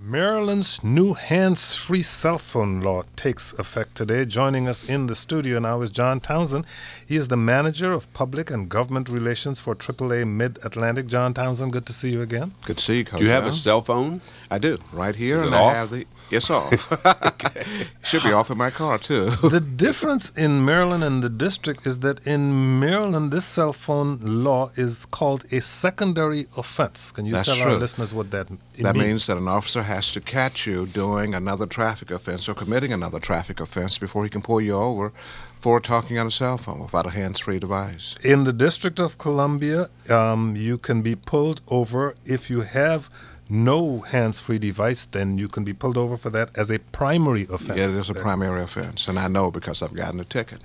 Maryland's new hands-free cell phone law takes effect today. Joining us in the studio now is John Townsend. He is the manager of public and government relations for AAA Mid-Atlantic. John Townsend, good to see you again. Good to see you, Kojo. Do you have a cell phone? I do, right here. Is and it I off? have it's off. Okay. Should be off in my car, too. The difference in Maryland and the district is that in Maryland, this cell phone law is called a secondary offense. Can you That's tell true. our listeners what that means? That means that an officer has to catch you doing another traffic offense or committing another traffic offense before he can pull you over for talking on a cell phone without a hands-free device. In the District of Columbia, you can be pulled over if you have no hands-free device. Then you can be pulled over for that as a primary offense. Yeah, it is a primary offense, and I know because I've gotten a ticket.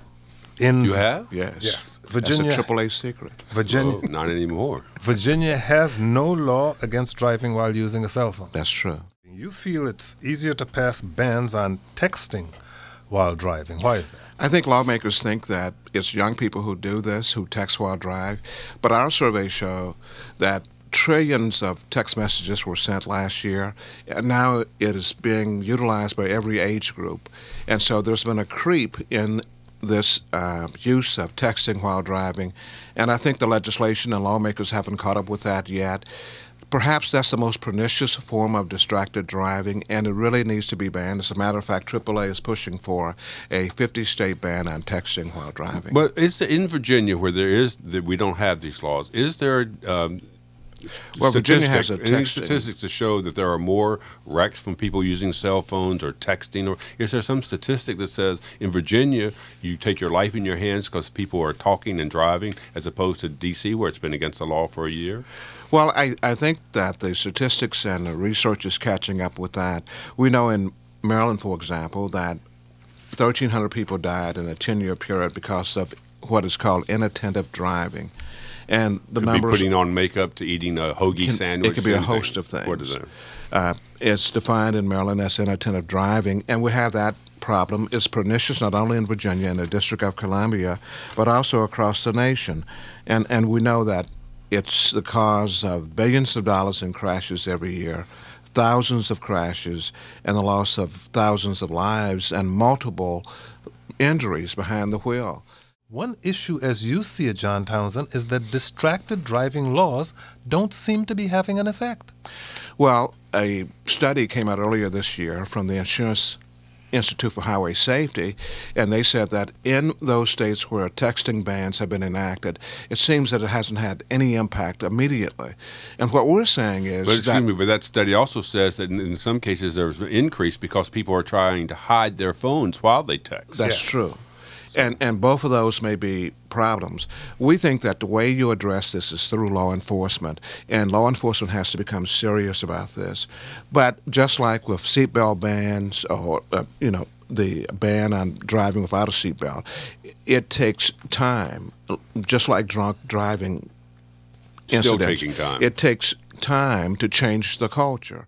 You have? Yes. Yes. Virginia. That's a AAA secret. Virginia. Oh, not anymore. Virginia has no law against driving while using a cell phone. That's true. You feel it's easier to pass bans on texting while driving. Why is that? I think lawmakers think that it's young people who do this, who text while drive, but our surveys show that trillions of text messages were sent last year, and now it is being utilized by every age group. And so there's been a creep in this use of texting while driving, and I think the legislation and lawmakers haven't caught up with that yet. Perhaps that's the most pernicious form of distracted driving, and it really needs to be banned. As a matter of fact, AAA is pushing for a 50-state ban on texting while driving. But it's in Virginia where we don't have these laws. Is there Well, Virginia has any texting. statistics to show that there are more wrecks from people using cell phones or texting? Or is there some statistic that says in Virginia you take your life in your hands because people are talking and driving, as opposed to D.C. where it's been against the law for a year? Well, I think that the statistics and the research is catching up with that. We know in Maryland, for example, that 1,300 people died in a 10-year period because of what is called inattentive driving. And the Could numbers be putting on makeup to eating a hoagie sandwich. It could be a host of things. What is it? It's defined in Maryland as inattentive driving, and we have that problem. It's pernicious not only in Virginia and the District of Columbia, but also across the nation. And we know that it's the cause of billions of dollars in crashes every year, thousands of crashes, and the loss of thousands of lives and multiple injuries behind the wheel. One issue, as you see it, John Townsend, is that distracted driving laws don't seem to be having an effect. Well, a study came out earlier this year from the Insurance Institute for Highway Safety, and they said that in those states where texting bans have been enacted, it seems that it hasn't had any impact immediately. And what we're saying is but that study also says that in some cases there's an increase because people are trying to hide their phones while they text. That's true. And both of those may be problems. We think that the way you address this is through law enforcement, and law enforcement has to become serious about this. But just like with seatbelt bans or, the ban on driving without a seatbelt, it takes time, just like drunk driving incidents. Still taking time. It takes time to change the culture.